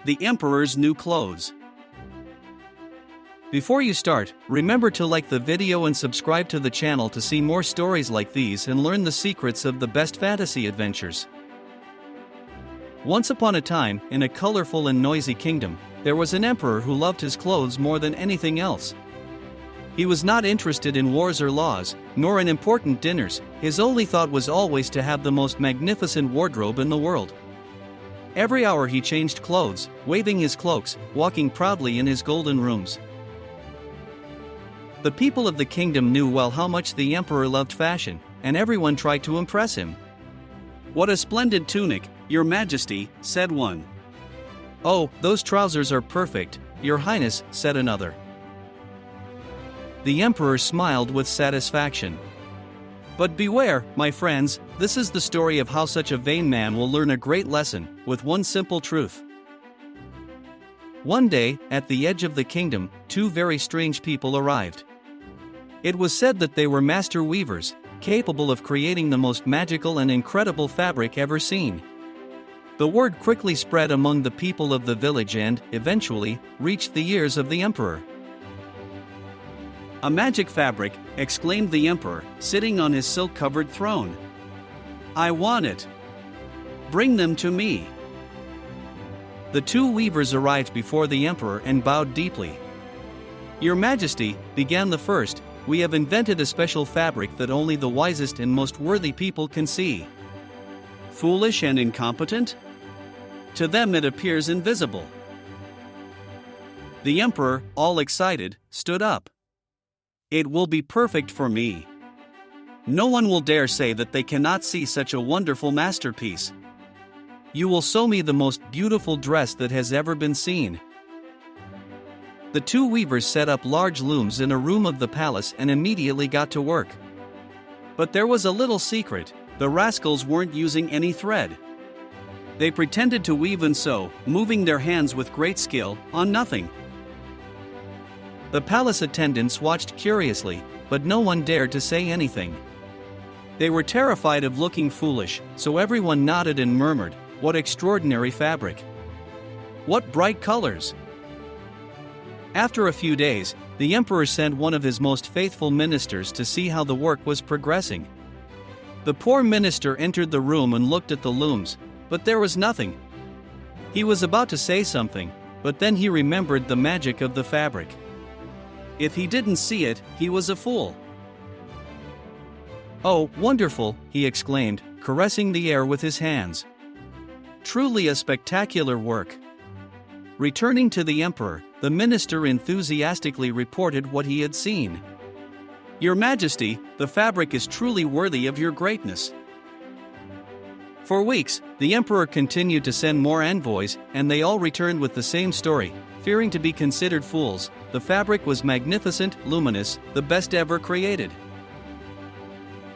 The Emperor's New Clothes. Before you start, remember to like the video and subscribe to the channel to see more stories like these and learn the secrets of the best fantasy adventures. Once upon a time, in a colorful and noisy kingdom, there was an emperor who loved his clothes more than anything else. He was not interested in wars or laws, nor in important dinners. His only thought was always to have the most magnificent wardrobe in the world. Every hour he changed clothes, waving his cloaks, walking proudly in his golden rooms. The people of the kingdom knew well how much the emperor loved fashion, and everyone tried to impress him. "What a splendid tunic, Your Majesty," said one. "Oh, those trousers are perfect, Your Highness," said another. The emperor smiled with satisfaction. But beware, my friends, this is the story of how such a vain man will learn a great lesson, with one simple truth. One day, at the edge of the kingdom, two very strange people arrived. It was said that they were master weavers, capable of creating the most magical and incredible fabric ever seen. The word quickly spread among the people of the village and, eventually, reached the ears of the emperor. "A magic fabric," exclaimed the emperor, sitting on his silk-covered throne. "I want it. Bring them to me." The two weavers arrived before the emperor and bowed deeply. "Your Majesty," began the first, "we have invented a special fabric that only the wisest and most worthy people can see." "Foolish and incompetent? To them it appears invisible." The emperor, all excited, stood up. "It will be perfect for me. No one will dare say that they cannot see such a wonderful masterpiece. You will sew me the most beautiful dress that has ever been seen." The two weavers set up large looms in a room of the palace and immediately got to work. But there was a little secret: the rascals weren't using any thread. They pretended to weave and sew, moving their hands with great skill, on nothing. The palace attendants watched curiously, but no one dared to say anything. They were terrified of looking foolish, so everyone nodded and murmured, "What extraordinary fabric! What bright colors!" After a few days, the emperor sent one of his most faithful ministers to see how the work was progressing. The poor minister entered the room and looked at the looms, but there was nothing. He was about to say something, but then he remembered the magic of the fabric. If he didn't see it, he was a fool. "Oh, wonderful," he exclaimed, caressing the air with his hands. "Truly a spectacular work." Returning to the emperor, the minister enthusiastically reported what he had seen. "Your Majesty, the fabric is truly worthy of your greatness." For weeks, the emperor continued to send more envoys, and they all returned with the same story, fearing to be considered fools. The fabric was magnificent, luminous, the best ever created.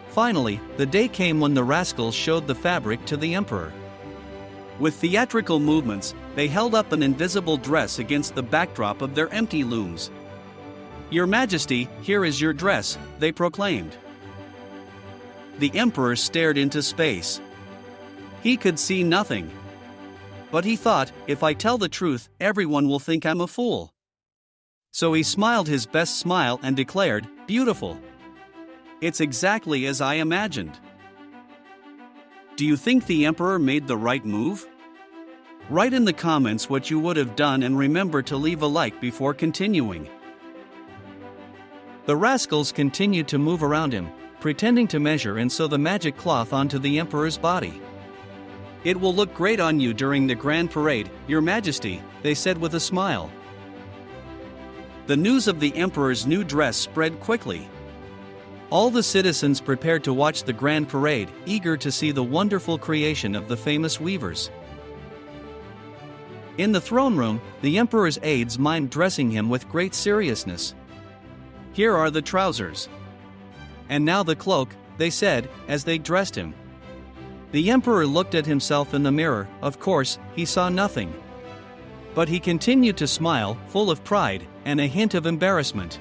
Finally, the day came when the rascals showed the fabric to the emperor. With theatrical movements, they held up an invisible dress against the backdrop of their empty looms. "Your Majesty, here is your dress," they proclaimed. The emperor stared into space. He could see nothing. But he thought, if I tell the truth, everyone will think I'm a fool. So he smiled his best smile and declared, "Beautiful. It's exactly as I imagined." Do you think the emperor made the right move? Write in the comments what you would have done and remember to leave a like before continuing. The rascals continued to move around him, pretending to measure and sew the magic cloth onto the emperor's body. "It will look great on you during the grand parade, Your Majesty," they said with a smile. The news of the emperor's new dress spread quickly. All the citizens prepared to watch the grand parade, eager to see the wonderful creation of the famous weavers. In the throne room, the emperor's aides mimed dressing him with great seriousness. "Here are the trousers. And now the cloak," they said, as they dressed him. The emperor looked at himself in the mirror. Of course, he saw nothing. But he continued to smile, full of pride, and a hint of embarrassment.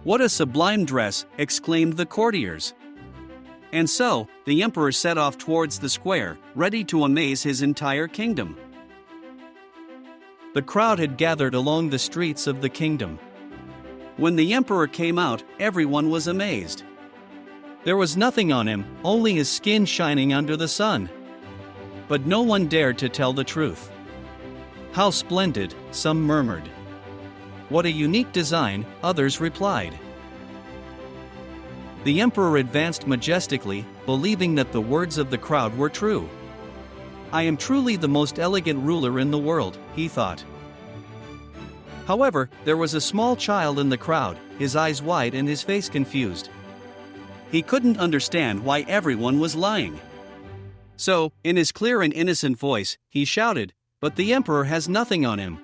"What a sublime dress!" exclaimed the courtiers. And so, the emperor set off towards the square, ready to amaze his entire kingdom. The crowd had gathered along the streets of the kingdom. When the emperor came out, everyone was amazed. There was nothing on him, only his skin shining under the sun. But no one dared to tell the truth. "How splendid," some murmured. "What a unique design," others replied. The emperor advanced majestically, believing that the words of the crowd were true. "I am truly the most elegant ruler in the world," he thought. However, there was a small child in the crowd, his eyes wide and his face confused. He couldn't understand why everyone was lying. So, in his clear and innocent voice, he shouted, "But the emperor has nothing on him."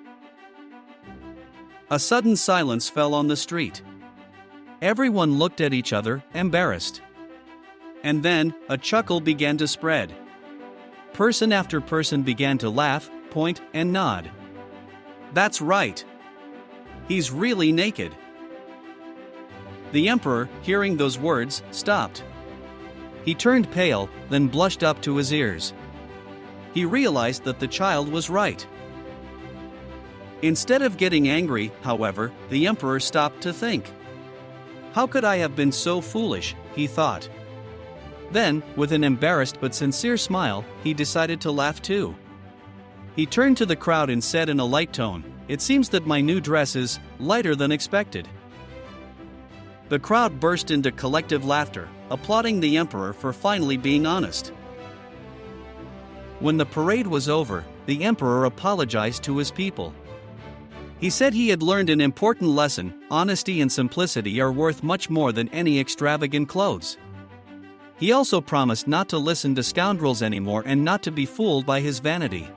A sudden silence fell on the street. Everyone looked at each other, embarrassed. And then, a chuckle began to spread. Person after person began to laugh, point, and nod. "That's right. He's really naked." The emperor, hearing those words, stopped. He turned pale, then blushed up to his ears. He realized that the child was right. Instead of getting angry, however, the emperor stopped to think. "How could I have been so foolish?" he thought. Then, with an embarrassed but sincere smile, he decided to laugh too. He turned to the crowd and said in a light tone, "It seems that my new dress is lighter than expected." The crowd burst into collective laughter, applauding the emperor for finally being honest. When the parade was over, the emperor apologized to his people. He said he had learned an important lesson: honesty and simplicity are worth much more than any extravagant clothes. He also promised not to listen to scoundrels anymore and not to be fooled by his vanity.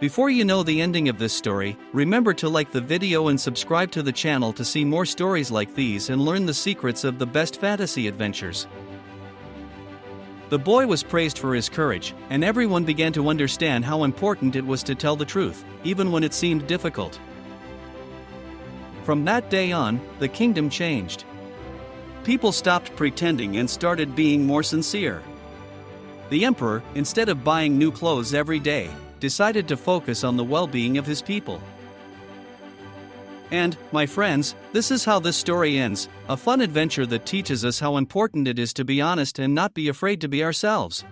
Before you know the ending of this story, remember to like the video and subscribe to the channel to see more stories like these and learn the secrets of the best fantasy adventures. The boy was praised for his courage, and everyone began to understand how important it was to tell the truth, even when it seemed difficult. From that day on, the kingdom changed. People stopped pretending and started being more sincere. The emperor, instead of buying new clothes every day, decided to focus on the well-being of his people. And, my friends, this is how this story ends, a fun adventure that teaches us how important it is to be honest and not be afraid to be ourselves.